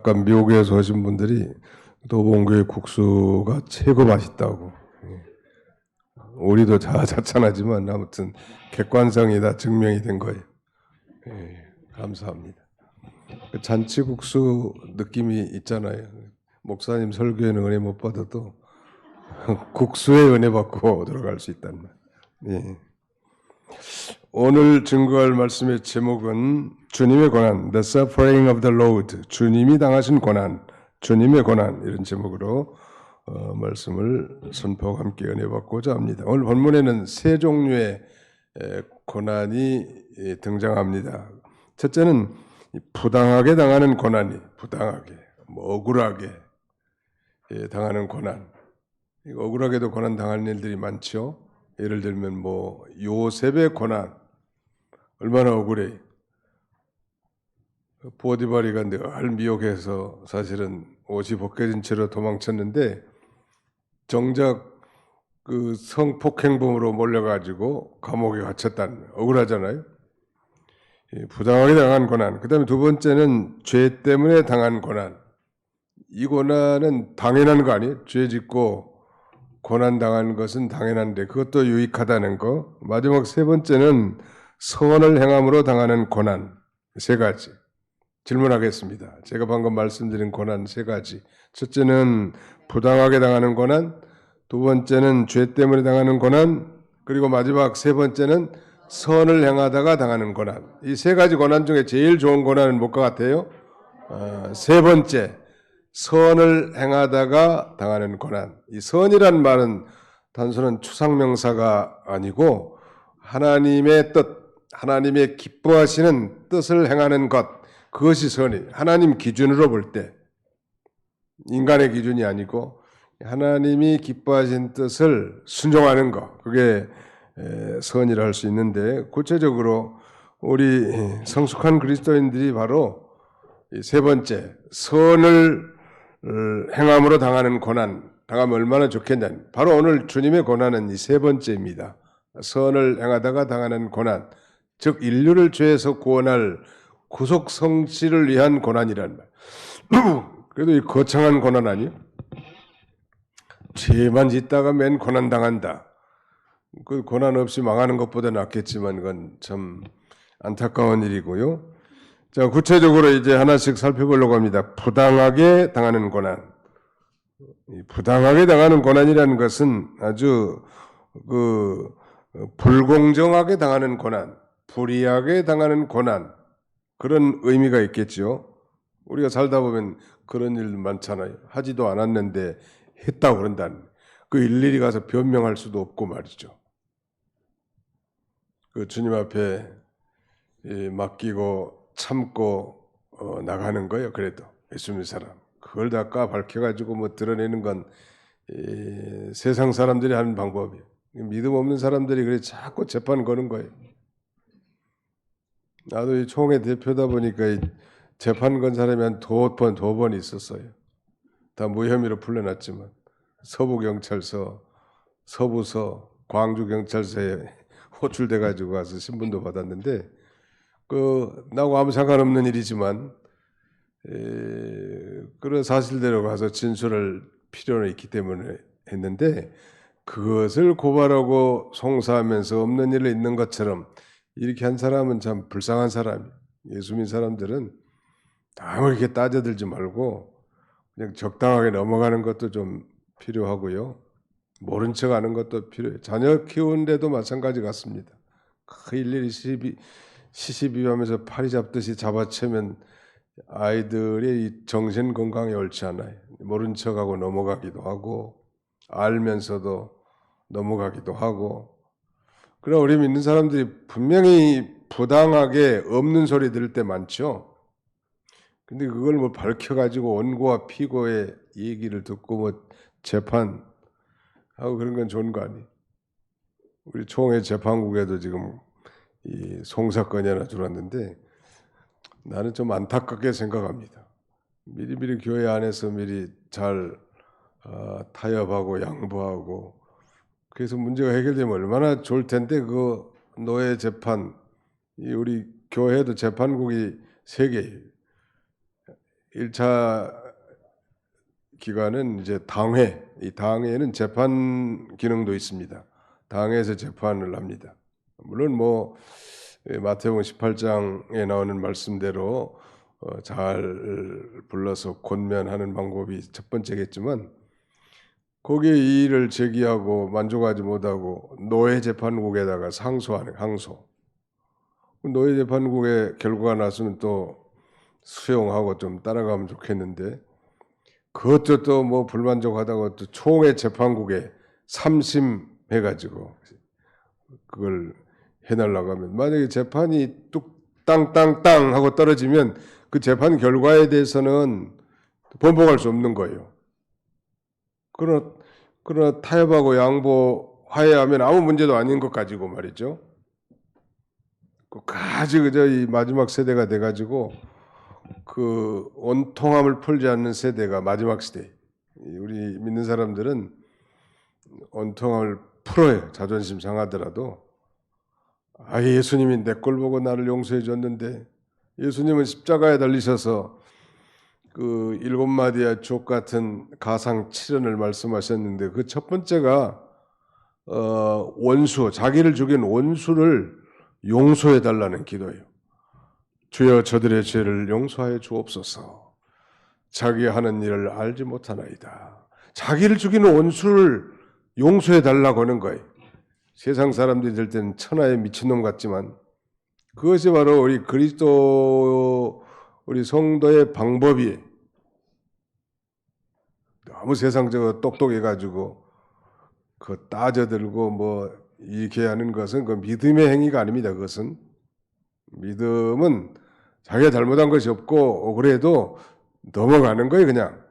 아까 미국에서 오신 분들이 도봉교회 국수가 최고 맛있다고. 우리도 자찬하지만 아무튼 객관성이 다 증명이 된 거예요. 감사합니다. 그 잔치국수 느낌이 있잖아요. 목사님 설교에는 은혜 못 받아도 국수에 은혜 받고 들어갈 수 있단 말. 예. 오늘 증거할 말씀의 제목은 주님의 고난, The Suffering of the Lord, 주님이 당하신 고난, 주님의 고난 이런 제목으로 말씀을 선포하고 함께 은혜 받고자 합니다. 오늘 본문에는 세 종류의 고난이 등장합니다. 첫째는 부당하게 당하는 고난이, 부당하게, 억울하게 당하는 고난. 억울하게도 고난 당하는 일들이 많죠. 예를 들면 요셉의 고난 얼마나 억울해. 보디바리가 늘 미혹해서 사실은 옷이 벗겨진 채로 도망쳤는데 정작 그 성폭행범으로 몰려가지고 감옥에 갇혔다는 억울하잖아요. 부당하게 당한 고난. 그 다음에 두 번째는 죄 때문에 당한 고난. 이 고난은 당연한 거 아니에요? 죄 짓고 고난 당하는 것은 당연한데 그것도 유익하다는 거. 마지막 세 번째는 선을 행함으로 당하는 고난. 세 가지. 질문하겠습니다. 제가 방금 말씀드린 고난 세 가지. 첫째는 부당하게 당하는 고난, 두 번째는 죄 때문에 당하는 고난, 그리고 마지막 세 번째는 선을 행하다가 당하는 고난. 이 세 가지 고난 중에 제일 좋은 고난은 뭘것 같아요? 세 번째, 선을 행하다가 당하는 고난. 이 선이란 말은 단순한 추상명사가 아니고 하나님의 뜻, 하나님의 기뻐하시는 뜻을 행하는 것, 그것이 선이 하나님 기준으로 볼 때 인간의 기준이 아니고 하나님이 기뻐하신 뜻을 순종하는 것, 그게 선이라 할 수 있는데 구체적으로 우리 성숙한 그리스도인들이 바로 세 번째 선을 행함으로 당하는 고난, 당하면 얼마나 좋겠냐. 바로 오늘 주님의 고난은 이 세 번째입니다. 선을 행하다가 당하는 고난, 즉 인류를 죄에서 구원할 구속 성취를 위한 고난이란 말. 그래도 이 거창한 고난 아니에요? 죄만 짓다가 맨 고난 당한다. 그 고난 없이 망하는 것보다 낫겠지만 그건 참 안타까운 일이고요. 자, 구체적으로 이제 하나씩 살펴보려고 합니다. 부당하게 당하는 고난. 부당하게 당하는 고난이라는 것은 아주 불공정하게 당하는 고난, 불의하게 당하는 고난, 그런 의미가 있겠죠. 우리가 살다 보면 그런 일 많잖아요. 하지도 않았는데 했다고 그런다는. 그 일일이 가서 변명할 수도 없고 말이죠. 그 주님 앞에 맡기고 참고 나가는 거예요. 그래도 예수 믿는 사람. 그걸 다 밝혀가지고 드러내는 건 세상 사람들이 하는 방법이에요. 믿음 없는 사람들이 그래 자꾸 재판 거는 거예요. 나도 이 총회 대표다 보니까 재판 건 사람이 한 두 번 있었어요. 다 무혐의로 풀려났지만 서부경찰서, 서부서, 광주경찰서에 호출돼가지고 가서 신분도 받았는데 나하고 아무 상관없는 일이지만 그런 사실대로 가서 진술할 필요는 있기 때문에 했는데 그것을 고발하고 송사하면서 없는 일을 있는 것처럼 이렇게 한 사람은 참 불쌍한 사람이에요. 예수 믿는 사람들은 아무 이렇게 따져들지 말고 그냥 적당하게 넘어가는 것도 좀 필요하고요. 모른 척 하는 것도 필요해요. 자녀 키우는데도 마찬가지 같습니다. 그 일일이 시시비하면서 파리 잡듯이 잡아채면 아이들의 정신 건강에 옳지 않아요. 모른 척하고 넘어가기도 하고 알면서도 넘어가기도 하고. 그러나 우리 믿는 사람들이 분명히 부당하게 없는 소리 들을 때 많죠. 근데 그걸 밝혀가지고 원고와 피고의 얘기를 듣고 재판하고 그런 건 좋은 거 아니에요. 우리 총회 재판국에도 지금 이 송사건이 하나 들어왔는데 나는 좀 안타깝게 생각합니다. 미리 교회 안에서 미리 잘 타협하고 양보하고 그래서 문제가 해결되면 얼마나 좋을 텐데 그 노예 재판 우리 교회도 재판국이 3개예요. 1차 기관은 이제 당회, 이 당회에는 재판 기능도 있습니다. 당회에서 재판을 합니다. 물론 뭐 마태복음 18장에 나오는 말씀대로 잘 불러서 권면하는 방법이 첫 번째겠지만 거기에 이의를 제기하고 만족하지 못하고 노예재판국에다가 상소하는 항소. 노예재판국의 결과가 났으면 또 수용하고 좀 따라가면 좋겠는데 그것도 또 뭐 불만족하다고 또 총회 재판국에 삼심해가지고 그걸 해달라고 하면 만약에 재판이 뚝 땅땅땅 하고 떨어지면 그 재판 결과에 대해서는 번복할 수 없는 거예요. 그러나 타협하고 양보 화해하면 아무 문제도 아닌 것 가지고 말이죠. 끝까지 그저 이 마지막 세대가 돼가지고 그 원통함을 풀지 않는 세대가 마지막 세대. 우리 믿는 사람들은 원통함을 풀어요. 자존심 상하더라도. 예수님이 내 꼴 보고 나를 용서해 줬는데 예수님은 십자가에 달리셔서 그 7마디의 족 같은 가상 7언을 말씀하셨는데 그 첫 번째가 원수, 자기를 죽인 원수를 용서해 달라는 기도예요. 주여 저들의 죄를 용서하여 주옵소서. 자기 하는 일을 알지 못하나이다. 자기를 죽이는 원수를 용서해 달라고 하는 거예요. 세상 사람들이 들 때는 천하의 미친놈 같지만 그것이 바로 우리 그리스도 우리 성도의 방법이 너무 세상적으로 똑똑해가지고 그 따져들고 뭐 이렇게 하는 것은 그 믿음의 행위가 아닙니다. 그것은 믿음은 자기가 잘못한 것이 없고 억울해도 넘어가는 거예요. 그냥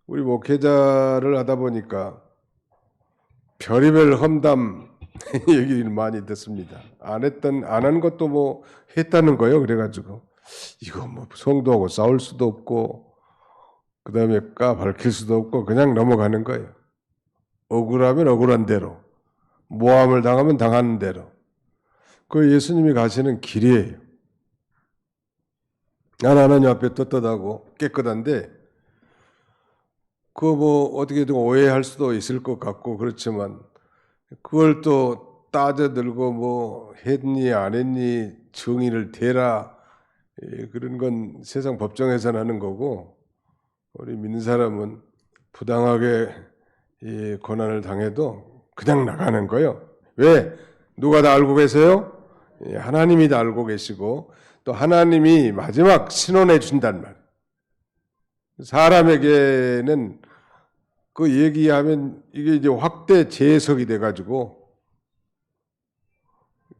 우리 목회자를 하다 보니까 별의별 험담 얘기를 많이 듣습니다. 안 한 것도 뭐 했다는 거예요. 그래가지고 이거 뭐 성도하고 싸울 수도 없고 그 다음에 밝힐 수도 없고 그냥 넘어가는 거예요. 억울하면 억울한 대로, 모함을 당하면 당하는 대로. 그 예수님이 가시는 길이에요. 난 하나님 앞에 떳떳하고 깨끗한데 그거 뭐 어떻게든 오해할 수도 있을 것 같고 그렇지만 그걸 또 따져들고 뭐 했니 안 했니 정의를 대라 그런 건 세상 법정에서는 하는 거고 우리 믿는 사람은 부당하게 이 고난을 당해도 그냥 나가는 거예요. 왜? 누가 다 알고 계세요? 하나님이 다 알고 계시고 또 하나님이 마지막 신원해 준단 말이에요. 사람에게는 그 얘기하면 이게 이제 확대 재해석이 돼가지고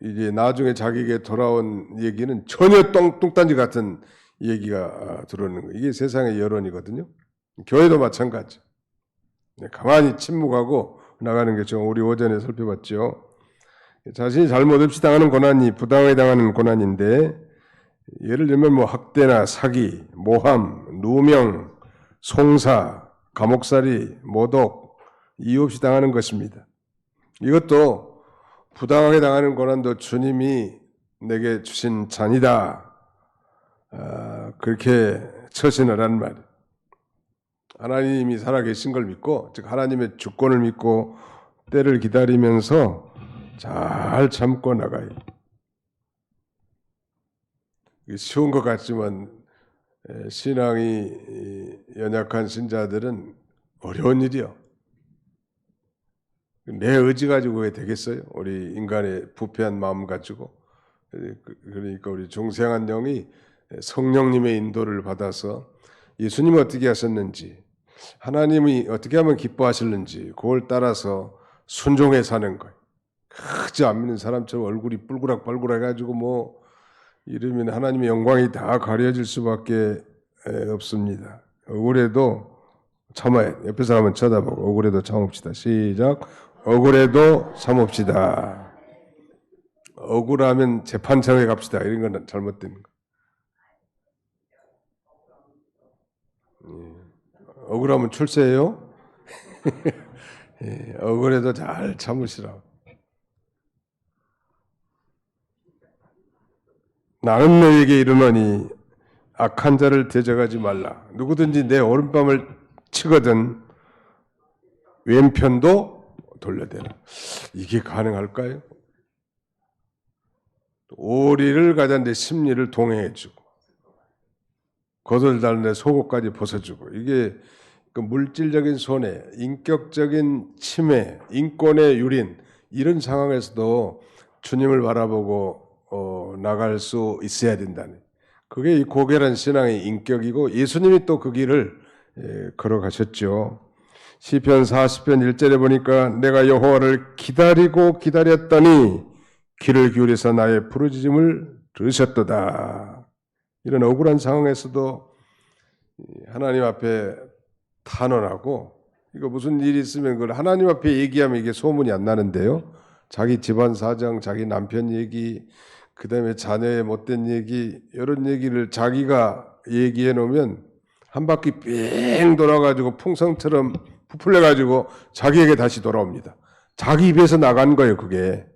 이제 나중에 자기에게 돌아온 얘기는 전혀 뚱딴지 같은 얘기가 들어오는 거예요. 이게 세상의 여론이거든요. 교회도 마찬가지. 가만히 침묵하고 나가는 게 좀 우리 오전에 살펴봤죠. 자신이 잘못 없이 당하는 고난이 부당하게 당하는 고난인데 예를 들면 뭐 학대나 사기, 모함, 누명, 송사, 감옥살이, 모독, 이유 없이 당하는 것입니다. 이것도 부당하게 당하는 고난도 주님이 내게 주신 잔이다. 그렇게 처신을 한 말이에요. 하나님이 살아계신 걸 믿고 즉 하나님의 주권을 믿고 때를 기다리면서 잘 참고 나가요. 쉬운 것 같지만 신앙이 연약한 신자들은 어려운 일이요. 내 의지 가지고 왜 되겠어요? 우리 인간의 부패한 마음 가지고. 그러니까 우리 중생한 영이 성령님의 인도를 받아서 예수님이 어떻게 하셨는지 하나님이 어떻게 하면 기뻐하실는지 그걸 따라서 순종해 사는 거예요. 그저 안 믿는 사람처럼 얼굴이 뿔그락발그락 해가지고 뭐 이러면 하나님의 영광이 다 가려질 수밖에 없습니다. 억울해도 참아야 옆에 사람은 쳐다보고 억울해도 참읍시다. 시작. 억울해도 참읍시다. 억울하면 재판장에 갑시다. 이런 건 잘못된 거. 억울하면 출세해요? 억울해도 잘 참으시라. 나는 너에게 이르노니 악한 자를 대적하지 말라. 누구든지 내 오른밤을 치거든 왼편도 돌려대라. 이게 가능할까요? 오리를 가자는데 심리를 동행해주고 거들다는데 속옷까지 벗어주고 이게 그 물질적인 손해, 인격적인 침해, 인권의 유린 이런 상황에서도 주님을 바라보고 나갈 수 있어야 된다는 그게 이 고결한 신앙의 인격이고 예수님이 또 그 길을 걸어가셨죠. 시편 40편 1절에 보니까 내가 여호와를 기다리고 기다렸더니 귀를 기울여서 나의 부르짖음을 들으셨도다. 이런 억울한 상황에서도 하나님 앞에 탄원하고 이거 무슨 일이 있으면 그걸 하나님 앞에 얘기하면 이게 소문이 안 나는데요. 자기 집안 사정, 자기 남편 얘기, 그 다음에 자녀의 못된 얘기 이런 얘기를 자기가 얘기해 놓으면 한 바퀴 뺑 돌아가지고 풍선처럼 부풀려가지고 자기에게 다시 돌아옵니다. 자기 입에서 나간 거예요, 그게.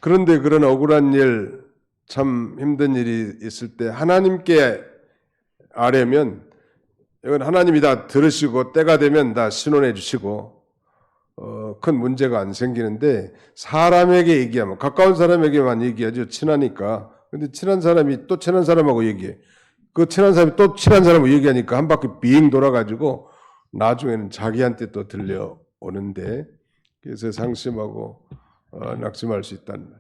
그런데 그런 억울한 일, 참 힘든 일이 있을 때 하나님께 아뢰면 이건 하나님이 다 들으시고 때가 되면 다 신원해 주시고 큰 문제가 안 생기는데 사람에게 얘기하면 가까운 사람에게만 얘기하죠. 친하니까. 근데 친한 사람이 또 친한 사람하고 얘기해. 그 친한 사람이 또 친한 사람하고 얘기하니까 한 바퀴 빙 돌아가지고 나중에는 자기한테 또 들려오는데 그래서 상심하고 낙심할 수 있다는 말.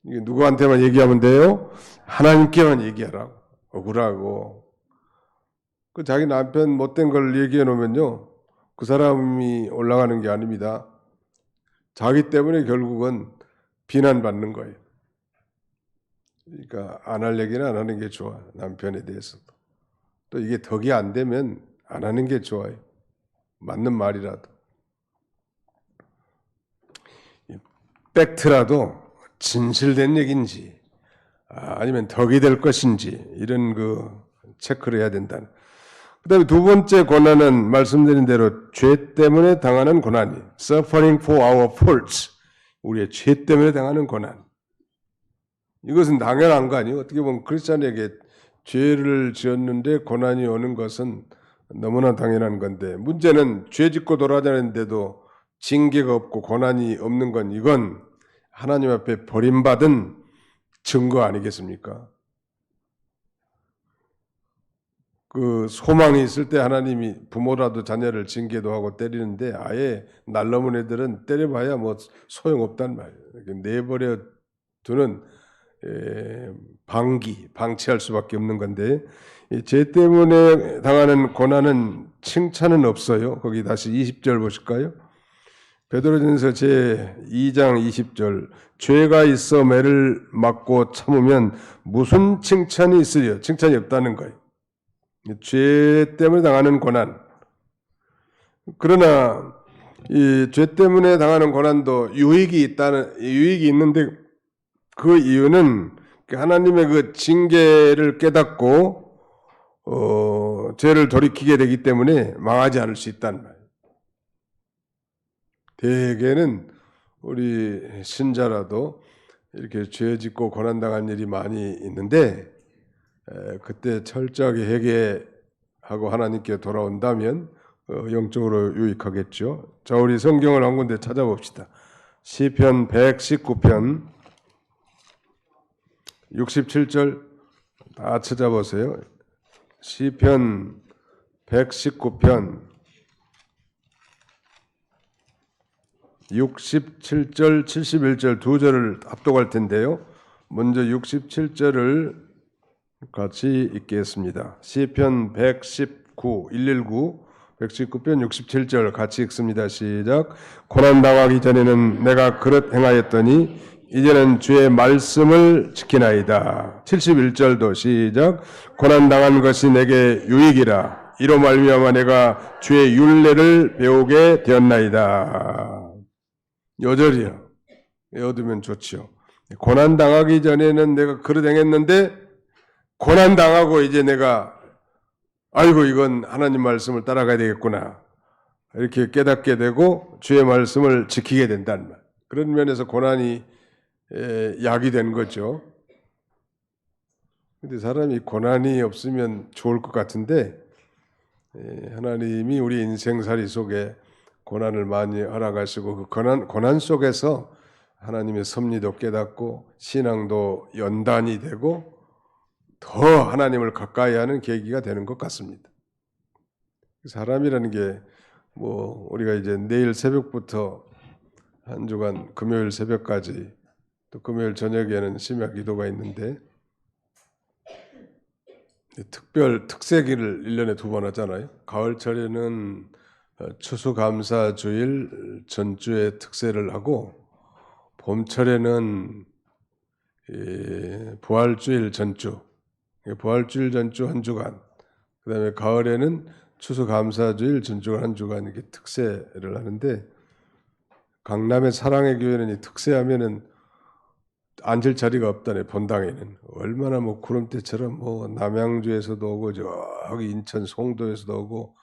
이게 누구한테만 얘기하면 돼요? 하나님께만 얘기하라고. 억울하고. 그 자기 남편 못된 걸 얘기해 놓으면요. 그 사람이 올라가는 게 아닙니다. 자기 때문에 결국은 비난받는 거예요. 그러니까 안 할 얘기는 안 하는 게 좋아. 남편에 대해서도. 또 이게 덕이 안 되면 안 하는 게 좋아요. 맞는 말이라도. 팩트라도 진실된 얘기인지 아니면 덕이 될 것인지 이런 그 체크를 해야 된다는. 그 다음에 두 번째 고난은 말씀드린 대로 죄 때문에 당하는 고난이 suffering for our faults 우리의 죄 때문에 당하는 고난. 이것은 당연한 거 아니에요. 어떻게 보면 크리스찬에게 죄를 지었는데 고난이 오는 것은 너무나 당연한 건데 문제는 죄 짓고 돌아다니는데도 징계가 없고 고난이 없는 건 이건 하나님 앞에 버림받은 증거 아니겠습니까? 그 소망이 있을 때 하나님이 부모라도 자녀를 징계도 하고 때리는데 아예 날 넘은 애들은 때려봐야 뭐 소용없단 말이에요. 내버려 두는 방치할 수밖에 없는 건데 죄 때문에 당하는 고난은 칭찬은 없어요. 거기 다시 20절 보실까요? 베드로전서 제 2장 20절 죄가 있어 매를 맞고 참으면 무슨 칭찬이 있으려? 칭찬이 없다는 거예요. 죄 때문에 당하는 고난. 그러나 이 죄 때문에 당하는 고난도 유익이 있는데 그 이유는 하나님의 그 징계를 깨닫고 죄를 돌이키게 되기 때문에 망하지 않을 수 있다는 말이에요. 대개는 우리 신자라도 이렇게 죄 짓고 고난당한 일이 많이 있는데 그때 철저하게 회개하고 하나님께 돌아온다면 영적으로 유익하겠죠. 자, 우리 성경을 한 군데 찾아봅시다. 시편 119편 67절 다 찾아보세요. 시편 119편 67절, 71절 두 절을 합독할 텐데요. 먼저 67절을 같이 읽겠습니다. 시편 119, 119, 119편 67절 같이 읽습니다. 시작. 고난당하기 전에는 내가 그릇 행하였더니 이제는 주의 말씀을 지키나이다. 71절도 시작. 고난당한 것이 내게 유익이라. 이로 말미암아 내가 주의 율례를 배우게 되었나이다. 요절이요. 외워두면 좋지요. 고난당하기 전에는 내가 그릇 행했는데 고난당하고 이제 내가 아이고 이건 하나님 말씀을 따라가야 되겠구나. 이렇게 깨닫게 되고 주의 말씀을 지키게 된다는 말. 그런 면에서 고난이 약이 된 거죠. 근데 사람이 고난이 없으면 좋을 것 같은데 하나님이 우리 인생살이 속에 고난을 많이 허락하시고 그 고난 속에서 하나님의 섭리도 깨닫고 신앙도 연단이 되고 더 하나님을 가까이 하는 계기가 되는 것 같습니다. 사람이라는 게 뭐 우리가 이제 내일 새벽부터 한 주간 금요일 새벽까지 또 금요일 저녁에는 심야 기도가 있는데 특별 특세기를 1년에 2번 하잖아요. 가을철에는 추수감사주일 전주에 특세를 하고 봄철에는 부활주일 전주, 부활주일 전주 한 주간, 그다음에 가을에는 추수감사주일 전주간 한 주간 이렇게 특세를 하는데 강남의 사랑의 교회는 이 특세하면은 앉을 자리가 없다네. 본당에는 얼마나 뭐 구름대처럼 뭐 남양주에서도 오고 저기 인천 송도에서도 오고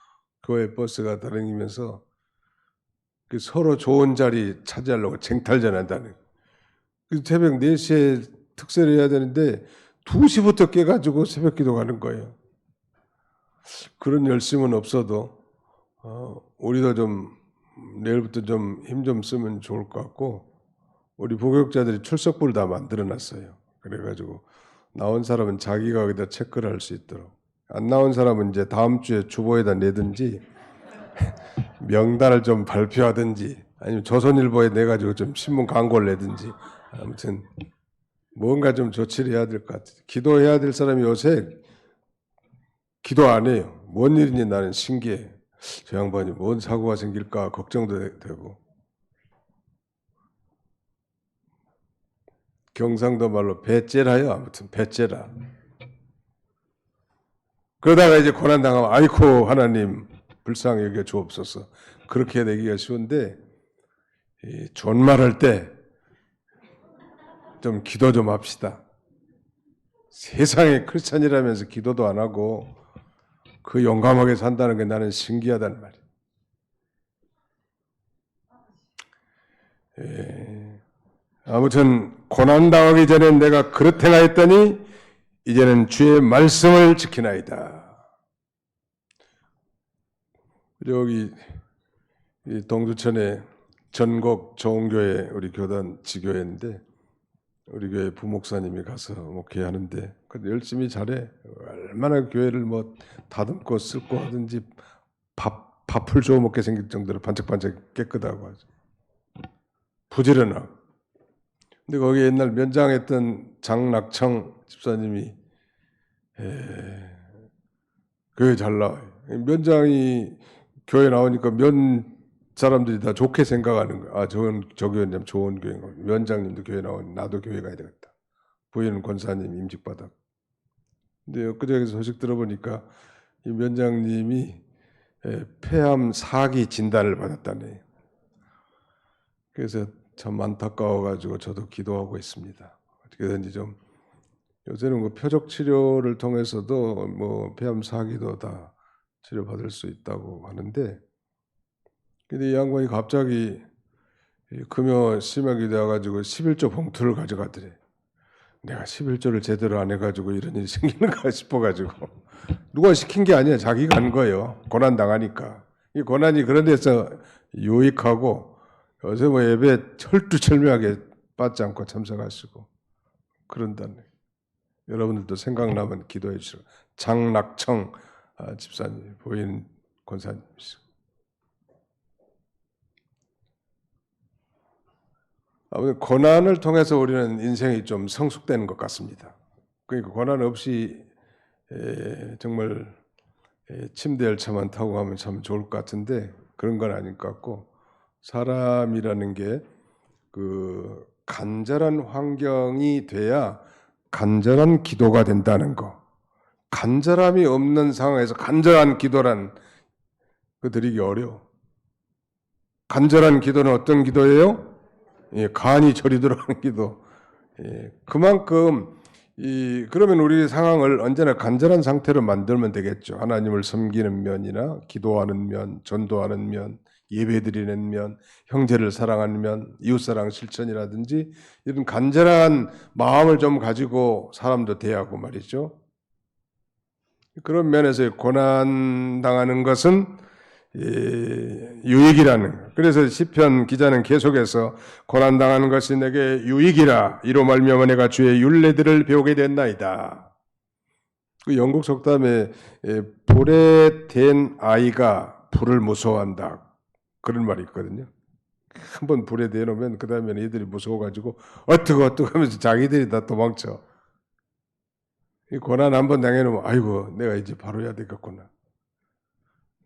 교회 버스가 다니면서 서로 좋은 자리 차지하려고 쟁탈전한다는. 새벽 4시에 특세를 해야 되는데 2시부터 깨가지고 새벽 기도 가는 거예요. 그런 열심은 없어도 우리도 좀 내일부터 좀 힘 좀 쓰면 좋을 것 같고 우리 부교육자들이 출석부를 다 만들어놨어요. 그래가지고 나온 사람은 자기가 거기다 체크를 할 수 있도록, 안 나온 사람은 이제 다음 주에 주보에다 내든지 명단을 좀 발표하든지 아니면 조선일보에 내가지고 좀 신문 광고를 내든지 아무튼 뭔가 좀 조치를 해야 될 것 같아요. 기도해야 될 사람이 요새 기도 안 해요. 뭔 일인지 나는 신기해. 저 양반이 뭔 사고가 생길까 걱정도 되고. 경상도 말로 배째라요. 아무튼 배째라. 그러다가 이제 고난 당하면 아이고 하나님 불쌍히 여겨 주옵소서. 그렇게 되기가 쉬운데 존말할 때 좀 기도 좀 합시다. 세상에 크리스찬이라면서 기도도 안 하고 그 용감하게 산다는 게 나는 신기하단 말이에요. 아무튼 고난 당하기 전에 내가 그렇게 행하였더니 이제는 주의 말씀을 지키나이다. 여기 동두천에 전국 좋은교회 우리 교단 지교회인데 우리 교회 부목사님이 가서 목회하는데 열심히 잘해. 얼마나 교회를 뭐 다듬고 쓸고 하든지 밥을 주워 먹게 생길 정도로 반짝반짝 깨끗하고 하죠. 부지런하고. 근데 거기 옛날 면장했던 장낙청 집사님이 교회 잘 나와요. 면장이 교회 나오니까 면 사람들이 다 좋게 생각하는 거야. 아, 저 교회는 참 좋은 교회인가. 면장님도 교회 나오니 나도 교회 가야 되겠다. 부인은 권사님 임직받았고. 근데 엊그제 소식 들어보니까 이 면장님이 폐암 4기 진단을 받았다네. 그래서 참 안타까워가지고 저도 기도하고 있습니다. 어떻게든지 좀 요새는 뭐 표적 치료를 통해서도 뭐 폐암 4기도 다 치료받을 수 있다고 하는데 근데 이 양반이 갑자기 금요 심하게 돼가지고 11조 봉투를 가져가더래. 내가 11조를 제대로 안 해가지고 이런 일이 생기는가 싶어가지고 누가 시킨 게 아니야. 자기가 한 거예요. 고난 당하니까. 이 고난이 그런 데서 유익하고 요새 뭐 예배 철두철미하게 빠지 않고 참석하시고 그런다네. 여러분들도 생각나면 기도해 주시고 장낙청 집사님 부인 권사님이시고 아무튼 고난을 통해서 우리는 인생이 좀 성숙되는 것 같습니다. 그러니까 고난 없이 정말 침대 열차만 타고 가면 참 좋을 것 같은데 그런 건 아닐 것 같고 사람이라는 게 그 간절한 환경이 돼야 간절한 기도가 된다는 거. 간절함이 없는 상황에서 간절한 기도란 그 드리기 어려워. 간절한 기도는 어떤 기도예요? 간이 저리도록 하는 기도. 그만큼 그러면 우리 상황을 언제나 간절한 상태로 만들면 되겠죠. 하나님을 섬기는 면이나 기도하는 면, 전도하는 면, 예배드리는 면, 형제를 사랑하는 면, 이웃사랑 실천이라든지 이런 간절한 마음을 좀 가지고 사람도 대하고 말이죠. 그런 면에서 고난 당하는 것은 유익이라는 것. 그래서 시편 기자는 계속해서 고난 당하는 것이 내게 유익이라 이로 말미암아 내가 주의 율례들을 배우게 됐나이다. 그 영국 속담에 불에 댄 아이가 불을 무서워한다 그런 말이 있거든요. 한번 불에 대놓으면 그 다음에는 애들이 무서워가지고 어떡 하면서 자기들이 다 도망쳐. 이 고난 한번 당해놓으면 아이고 내가 이제 바로 해야 되겠구나.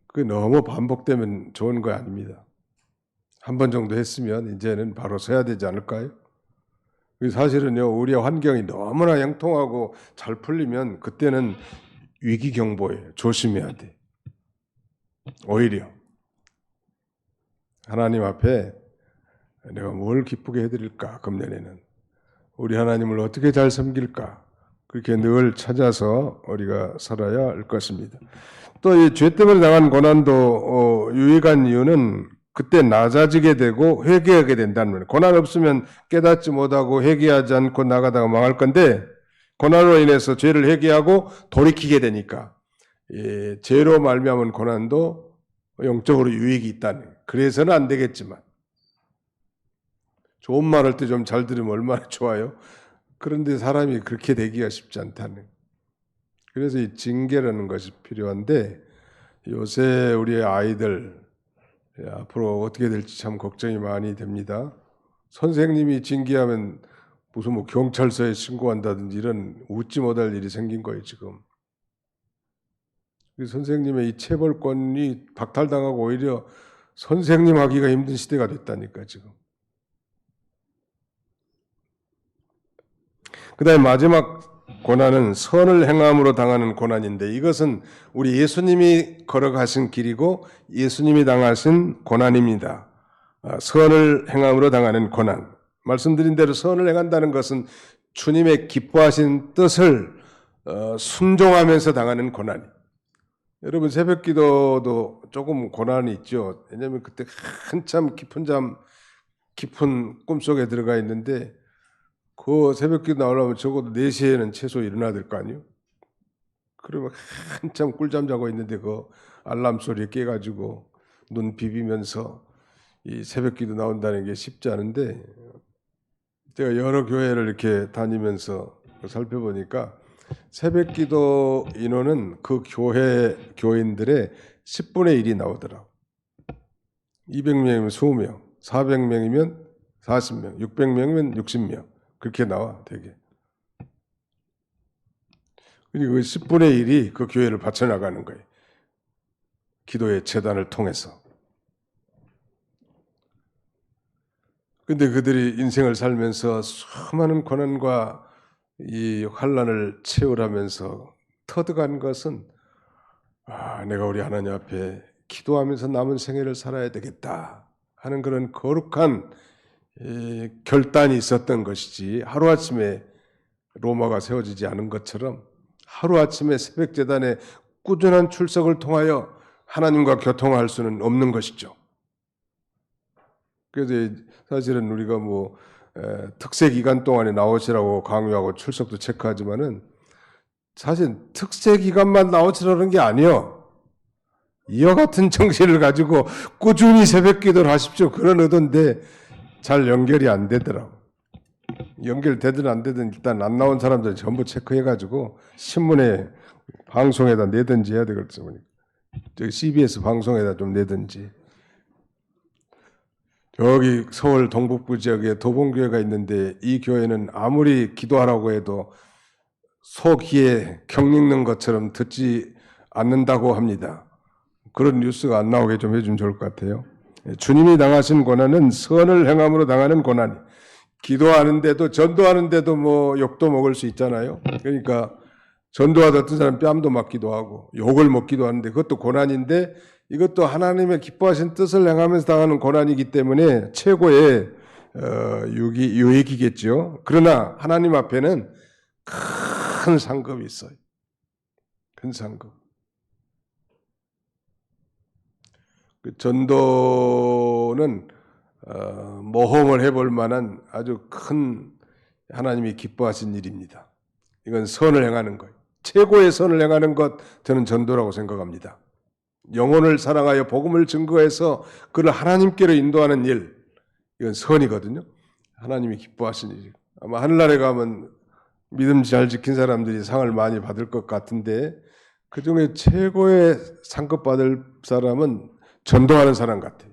그게 너무 반복되면 좋은 거 아닙니다. 한 번 정도 했으면 이제는 바로 서야 되지 않을까요? 사실은요, 우리의 환경이 너무나 형통하고 잘 풀리면 그때는 위기경보예요. 조심해야 돼. 오히려 하나님 앞에 내가 뭘 기쁘게 해드릴까, 금년에는 우리 하나님을 어떻게 잘 섬길까, 그렇게 늘 찾아서 우리가 살아야 할 것입니다. 또 이 죄 때문에 당한 고난도 유익한 이유는 그때 낮아지게 되고 회개하게 된다는 거예요. 고난 없으면 깨닫지 못하고 회개하지 않고 나가다가 망할 건데, 고난으로 인해서 죄를 회개하고 돌이키게 되니까 죄로 말미암은 고난도 영적으로 유익이 있다는 거예요. 그래서는 안 되겠지만 좋은 말 할 때 좀 잘 들으면 얼마나 좋아요. 그런데 사람이 그렇게 되기가 쉽지 않다는 거예요. 그래서 이 징계라는 것이 필요한데, 요새 우리의 아이들 앞으로 어떻게 될지 참 걱정이 많이 됩니다. 선생님이 징계하면 무슨 뭐 경찰서에 신고한다든지 이런 웃지 못할 일이 생긴 거예요, 지금. 선생님의 이 체벌권이 박탈당하고 오히려 선생님 하기가 힘든 시대가 됐다니까, 지금. 그 다음에 마지막 고난은 선을 행함으로 당하는 고난인데, 이것은 우리 예수님이 걸어가신 길이고 예수님이 당하신 고난입니다. 선을 행함으로 당하는 고난. 말씀드린 대로 선을 행한다는 것은 주님의 기뻐하신 뜻을 순종하면서 당하는 고난. 여러분 새벽 기도도 조금 고난이 있죠. 왜냐하면 그때 한참 깊은 꿈속에 들어가 있는데, 그 새벽 기도 나오려면 적어도 4시에는 최소 일어나야 될 거 아니에요? 그러면 한참 꿀잠 자고 있는데 그 알람 소리에 깨가지고 눈 비비면서 이 새벽 기도 나온다는 게 쉽지 않은데, 제가 여러 교회를 이렇게 다니면서 살펴보니까 새벽 기도 인원은 그 교인들의 10분의 1이 나오더라고. 200명이면 20명, 400명이면 40명, 600명이면 60명. 그렇게 나와, 되게. 그리고 그 10분의 1이 그 교회를 바쳐나가는 거예요. 기도의 재단을 통해서. 근데 그들이 인생을 살면서 수많은 고난과 이 환난을 채우라면서 터득한 것은, 내가 우리 하나님 앞에 기도하면서 남은 생애를 살아야 되겠다 하는 그런 거룩한 결단이 있었던 것이지, 하루아침에 로마가 세워지지 않은 것처럼 하루아침에 새벽재단에 꾸준한 출석을 통하여 하나님과 교통할 수는 없는 것이죠. 그래서 사실은 우리가 뭐 특세 기간 동안에 나오시라고 강요하고 출석도 체크하지만은 사실 특세 기간만 나오시라는 게 아니요. 이와 같은 정신을 가지고 꾸준히 새벽 기도를 하십시오. 그런 의도인데 잘 연결이 안 되더라고. 연결되든 안 되든 일단 안 나온 사람들 전부 체크해가지고 신문에 방송에다 내든지 해야 되겠죠. 저기 CBS 방송에다 좀 내든지. 여기 서울 동북부 지역에 도봉교회가 있는데, 이 교회는 아무리 기도하라고 해도 소귀에 경 읽는 것처럼 듣지 않는다고 합니다. 그런 뉴스가 안 나오게 좀 해주면 좋을 것 같아요. 주님이 당하신 고난은 선을 행함으로 당하는 고난. 기도하는데도, 전도하는데도 뭐 욕도 먹을 수 있잖아요. 그러니까 전도하다 어떤 사람 뺨도 맞기도 하고 욕을 먹기도 하는데, 그것도 고난인데 이것도 하나님의 기뻐하신 뜻을 행하면서 당하는 고난이기 때문에 최고의 유익이겠죠. 그러나 하나님 앞에는 큰 상급이 있어요. 큰 상급. 그 전도는 모험을 해볼 만한 아주 큰 하나님이 기뻐하신 일입니다. 이건 선을 행하는 거예요. 최고의 선을 행하는 것, 저는 전도라고 생각합니다. 영혼을 사랑하여 복음을 증거해서 그를 하나님께로 인도하는 일, 이건 선이거든요. 하나님이 기뻐하신 일이에요. 아마 하늘나라에 가면 믿음 잘 지킨 사람들이 상을 많이 받을 것 같은데 그 중에 최고의 상급 받을 사람은 전도하는 사람 같아요.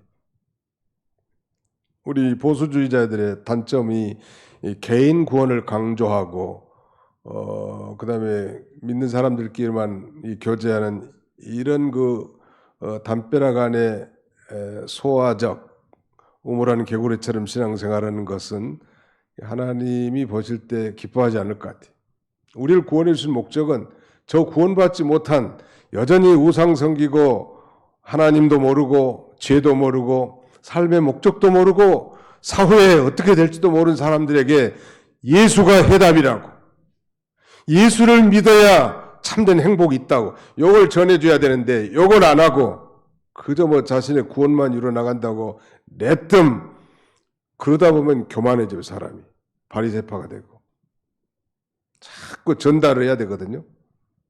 우리 보수주의자들의 단점이 이 개인 구원을 강조하고 그다음에 믿는 사람들끼리만 이 교제하는 이런 담벼락 안에 소화적 우물한 개구리처럼 신앙생활하는 것은 하나님이 보실 때 기뻐하지 않을 것 같아요. 우리를 구원해 주신 목적은 저 구원받지 못한 여전히 우상 섬기고 하나님도 모르고 죄도 모르고 삶의 목적도 모르고 사후에 어떻게 될지도 모르는 사람들에게 예수가 해답이라고, 예수를 믿어야 참된 행복이 있다고 이걸 전해줘야 되는데 이걸 안 하고 그저 자신의 구원만 이루어나간다고 내뜸 그러다 보면 교만해져요. 사람이 바리새파가 되고. 자꾸 전달을 해야 되거든요.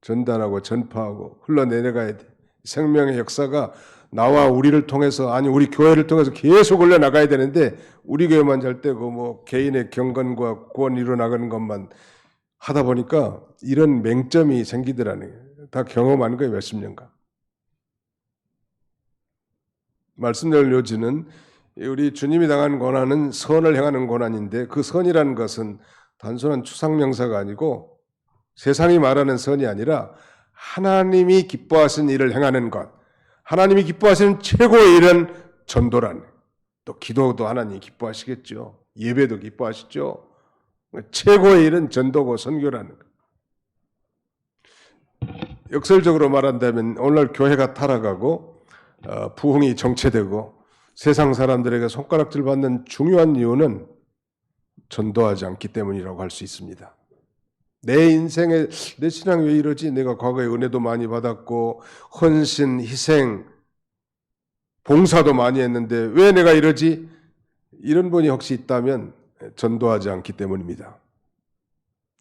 전달하고 전파하고 흘러내려가야 돼. 생명의 역사가 나와 우리를 통해서, 아니 우리 교회를 통해서 계속 흘러나가야 되는데 우리 교회만 잘 때고 개인의 경건과 구원 이루어나가는 것만 하다 보니까 이런 맹점이 생기더라는 거예요. 다 경험하는 거예요. 몇십 년간. 말씀드릴 요지는 우리 주님이 당한 고난은 선을 행하는 고난인데 그 선이라는 것은 단순한 추상명사가 아니고 세상이 말하는 선이 아니라 하나님이 기뻐하신 일을 행하는 것, 하나님이 기뻐하시는 최고의 일은 전도라는, 또 기도도 하나님이 기뻐하시겠죠. 예배도 기뻐하시죠. 최고의 일은 전도고 선교라는 것. 역설적으로 말한다면 오늘 교회가 타락하고 부흥이 정체되고 세상 사람들에게 손가락질 받는 중요한 이유는 전도하지 않기 때문이라고 할 수 있습니다. 내 인생에 내 신앙이 왜 이러지? 내가 과거에 은혜도 많이 받았고 헌신, 희생, 봉사도 많이 했는데 왜 내가 이러지? 이런 분이 혹시 있다면 전도하지 않기 때문입니다.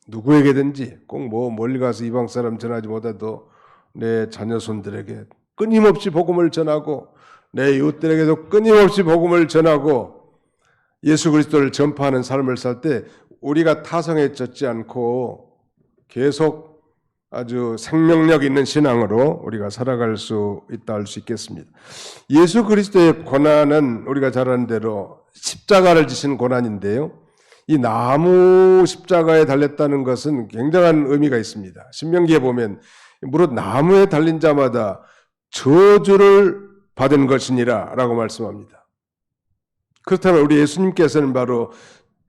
누구에게든지 꼭 멀리 가서 이방 사람 전하지 못해도 내 자녀손들에게 끊임없이 복음을 전하고 내 이웃들에게도 끊임없이 복음을 전하고 예수 그리스도를 전파하는 삶을 살 때 우리가 타성에 젖지 않고 계속 아주 생명력 있는 신앙으로 우리가 살아갈 수 있다 할 수 있겠습니다. 예수 그리스도의 고난은 우리가 잘 아는 대로 십자가를 지신 고난인데요. 이 나무 십자가에 달렸다는 것은 굉장한 의미가 있습니다. 신명기에 보면 무릇 나무에 달린 자마다 저주를 받은 것이니라 라고 말씀합니다. 그렇다면 우리 예수님께서는 바로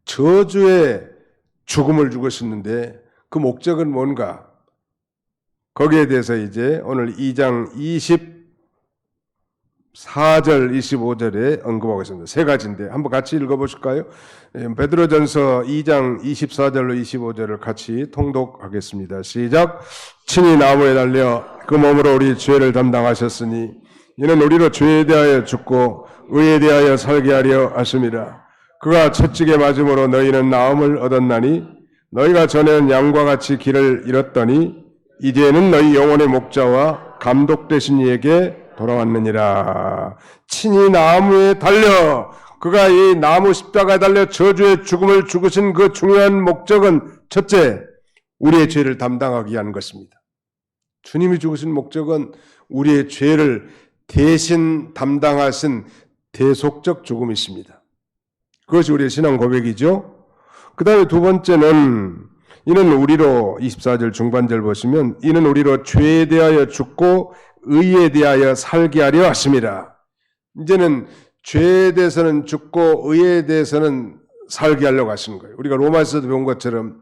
저주의 죽음을 죽으셨는데 그 목적은 뭔가? 거기에 대해서 이제 오늘 2장 24절 25절에 언급하고 있습니다. 세 가지인데 한번 같이 읽어보실까요? 베드로전서 2장 24절로 25절을 같이 통독하겠습니다. 시작. 친히 나무에 달려 그 몸으로 우리 죄를 담당하셨으니 이는 우리로 죄에 대하여 죽고 의에 대하여 살게 하려 하심이라. 그가 채찍에 맞음으로 너희는 나음을 얻었나니 너희가 전에는 양과 같이 길을 잃었더니 이제는 너희 영혼의 목자와 감독 되신 이에게 돌아왔느니라. 친히 나무에 달려, 그가 이 나무 십자가에 달려 저주의 죽음을 죽으신 그 중요한 목적은 첫째, 우리의 죄를 담당하기 위한 것입니다. 주님이 죽으신 목적은 우리의 죄를 대신 담당하신 대속적 죽음이십니다. 그것이 우리의 신앙 고백이죠. 그 다음에 두 번째는 이는 우리로 24절 중반절 보시면 이는 우리로 죄에 대하여 죽고 의에 대하여 살게 하려 하심이라. 이제는 죄에 대해서는 죽고 의에 대해서는 살게 하려고 하시는 거예요. 우리가 로마에서도 배운 것처럼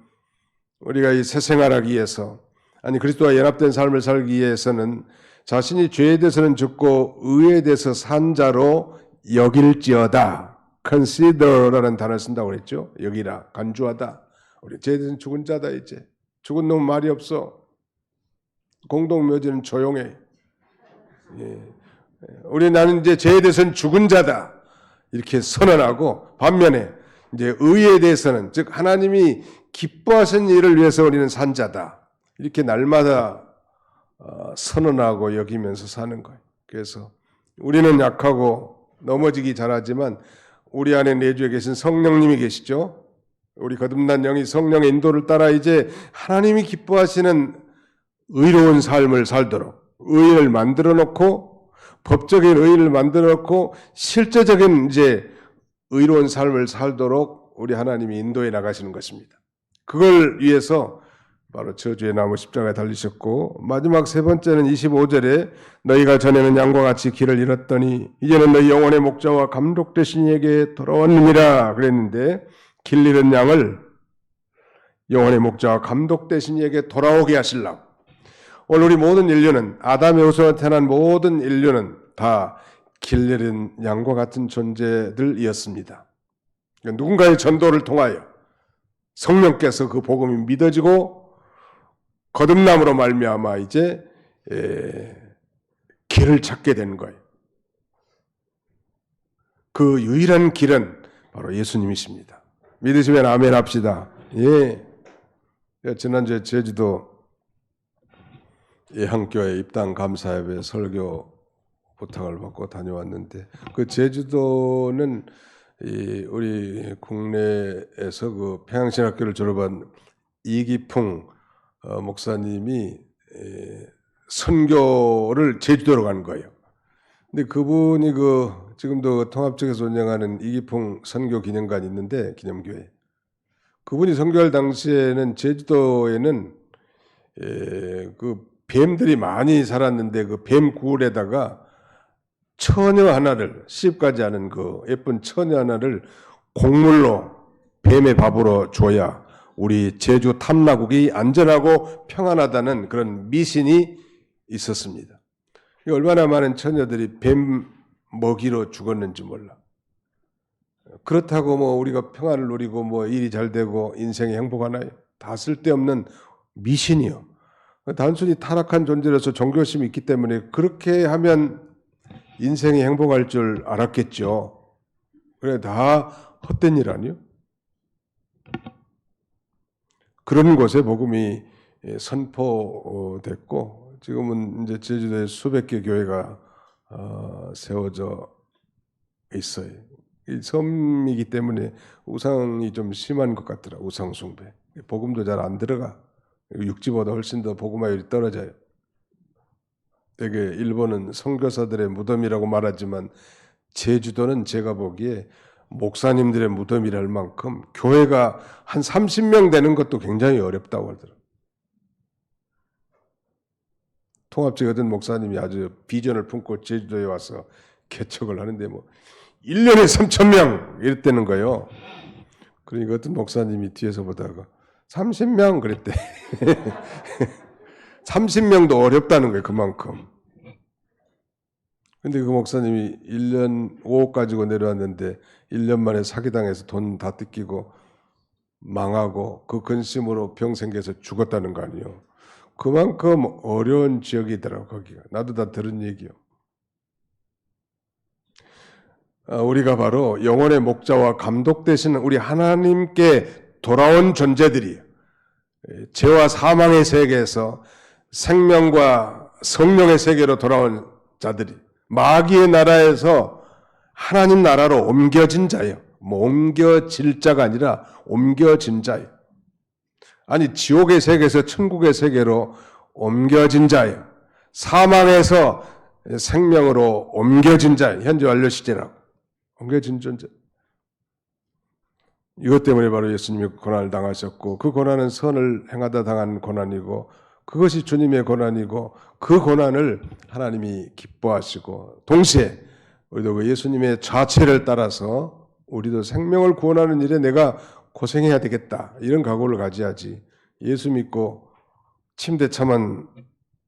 우리가 이 새 생활하기 위해서, 아니 그리스도와 연합된 삶을 살기 위해서는 자신이 죄에 대해서는 죽고 의에 대해서 산 자로 여길지어다. consider라는 단어를 쓴다고 그랬죠. 여기라, 간주하다. 우리 죄에 대해서는 죽은 자다. 이제 죽은 놈 말이 없어. 공동묘지는 조용해. 예. 나는 이제 죄에 대해서는 죽은 자다 이렇게 선언하고, 반면에 이제 의에 대해서는, 즉 하나님이 기뻐하신 일을 위해서 우리는 산 자다 이렇게 날마다 선언하고 여기면서 사는 거예요. 그래서 우리는 약하고 넘어지기 잘하지만 우리 안에 내주에 계신 성령님이 계시죠. 우리 거듭난 영이 성령의 인도를 따라 이제 하나님이 기뻐하시는 의로운 삶을 살도록 의를 만들어 놓고, 법적인 의를 만들어 놓고 실제적인 이제 의로운 삶을 살도록 우리 하나님이 인도해 나가시는 것입니다. 그걸 위해서 바로 저주의 나무 십자가에 달리셨고, 마지막 세 번째는 25절에 너희가 전에는 양과 같이 길을 잃었더니 이제는 너희 영혼의 목자와 감독 되신 이에게 돌아왔느니라 그랬는데, 길 잃은 양을 영혼의 목자와 감독 되신 이에게 돌아오게 하시려고. 오늘 우리 모든 인류는, 아담의 후손으로 태어난 모든 인류는 다 길 잃은 양과 같은 존재들이었습니다. 누군가의 전도를 통하여 성령께서 그 복음이 믿어지고 거듭남으로 말미암아 이제 길을 찾게 되는 거예요. 그 유일한 길은 바로 예수님이십니다. 믿으시면 아멘 합시다. 예. 지난주에 제주도 예향교회 입당 감사예배 설교 부탁을 받고 다녀왔는데, 그 제주도는 우리 국내에서 그 평양신학교를 졸업한 이기풍 목사님이 선교를 제주도로 간 거예요. 근데 그분이 지금도 통합 측에서 운영하는 이기풍 선교 기념관이 있는데, 기념교회. 그분이 선교할 당시에는 제주도에는 그 뱀들이 많이 살았는데, 그 뱀 굴에다가 처녀 하나를, 시집가지 않은 그 예쁜 처녀 하나를 곡물로, 뱀의 밥으로 줘야 우리 제주 탐라국이 안전하고 평안하다는 그런 미신이 있었습니다. 얼마나 많은 처녀들이 뱀 먹이로 죽었는지 몰라. 그렇다고 우리가 평안을 누리고 일이 잘 되고 인생이 행복하나요? 다 쓸데없는 미신이요. 단순히 타락한 존재로서 종교심이 있기 때문에 그렇게 하면 인생이 행복할 줄 알았겠죠. 그래, 다 헛된 일 아니요? 그런 곳에 복음이 선포됐고, 지금은 이제 제주도에 수백 개 교회가 세워져 있어요. 이 섬이기 때문에 우상이 좀 심한 것 같더라. 우상 숭배. 복음도 잘 안 들어가. 육지보다 훨씬 더 복음화율이 떨어져요. 되게 일본은 선교사들의 무덤이라고 말하지만 제주도는 제가 보기에 목사님들의 무덤이랄 만큼 교회가 한 30명 되는 것도 굉장히 어렵다고 하더라고요. 통합지 같은 목사님이 아주 비전을 품고 제주도에 와서 개척을 하는데 1년에 3,000명 이랬다는 거예요. 그러니까 어떤 목사님이 뒤에서 보다가 30명 그랬대. 30명도 어렵다는 거예요. 그만큼. 근데 그 목사님이 1년 5억 가지고 내려왔는데 1년 만에 사기당해서 돈 다 뜯기고 망하고 그 근심으로 병 생겨서 죽었다는 거 아니에요. 그만큼 어려운 지역이더라고 거기가. 나도 다 들은 얘기요. 우리가 바로 영혼의 목자와 감독 되시는 우리 하나님께 돌아온 존재들이에요. 죄와 사망의 세계에서 생명과 성령의 세계로 돌아온 자들이, 마귀의 나라에서 하나님 나라로 옮겨진 자예요. 옮겨질 자가 아니라 옮겨진 자예요. 아니, 지옥의 세계에서 천국의 세계로 옮겨진 자예요. 사망에서 생명으로 옮겨진 자예요. 현재 완료 시제라고. 옮겨진 존재. 이것 때문에 바로 예수님이 고난을 당하셨고, 그 고난은 선을 행하다 당한 고난이고, 그것이 주님의 고난이고, 그 고난을 하나님이 기뻐하시고, 동시에 우리도 그 예수님의 자체를 따라서 우리도 생명을 구원하는 일에 내가 고생해야 되겠다, 이런 각오를 가져야지. 예수 믿고 침대차만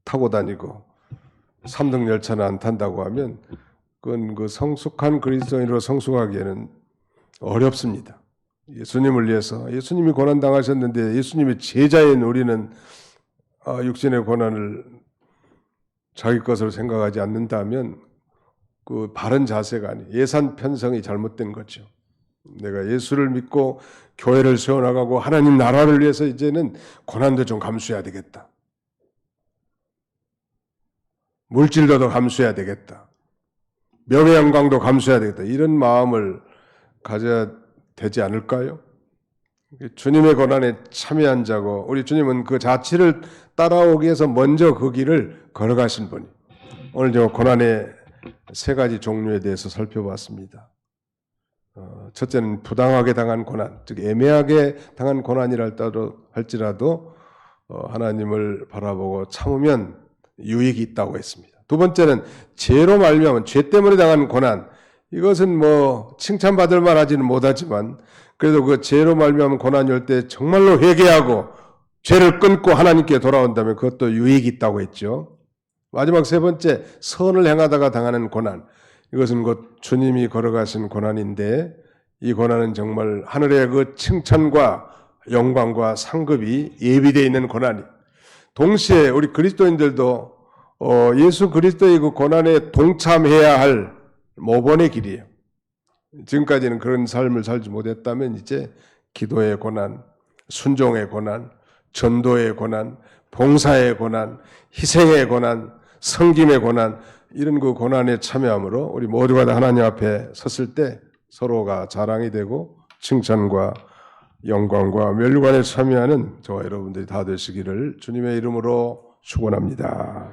타고 다니고 3등 열차는 안 탄다고 하면 그건 그 성숙한 그리스도인으로 성숙하기에는 어렵습니다. 예수님을 위해서, 예수님이 고난 당하셨는데 예수님의 제자인 우리는 육신의 고난을 자기 것으로 생각하지 않는다면 그 바른 자세가 아니에요. 예산 편성이 잘못된 거죠. 내가 예수를 믿고 교회를 세워나가고 하나님 나라를 위해서 이제는 고난도 좀 감수해야 되겠다. 물질도 더 감수해야 되겠다. 명예 영광도 감수해야 되겠다. 이런 마음을 가져야 되지 않을까요? 주님의 고난에 참여한 자고 우리 주님은 그 자취를 따라오기 위해서 먼저 그 길을 걸어가신 분이. 오늘 저 고난의 세 가지 종류에 대해서 살펴봤습니다. 첫째는 부당하게 당한 고난, 즉 애매하게 당한 고난이라 할지라도 하나님을 바라보고 참으면 유익이 있다고 했습니다. 두 번째는 죄로 말미암은 죄 때문에 당한 고난, 이것은 뭐 칭찬받을 만하지는 못하지만 그래도 그 죄로 말미암은 고난이 올 때 정말로 회개하고 죄를 끊고 하나님께 돌아온다면 그것도 유익이 있다고 했죠. 마지막 세 번째, 선을 행하다가 당하는 고난. 이것은 곧 주님이 걸어가신 고난인데 이 고난은 정말 하늘의 그 칭찬과 영광과 상급이 예비되어 있는 고난이. 동시에 우리 그리스도인들도 예수 그리스도의 그 고난에 동참해야 할 모본의 길이에요. 지금까지는 그런 삶을 살지 못했다면 이제 기도의 고난, 순종의 고난, 전도의 고난, 봉사의 고난, 희생의 고난, 섬김의 고난, 이런 그 고난에 참여함으로 우리 모두가 다 하나님 앞에 섰을 때 서로가 자랑이 되고 칭찬과 영광과 멸관에 참여하는 저와 여러분들이 다 되시기를 주님의 이름으로 축원합니다.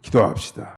기도합시다.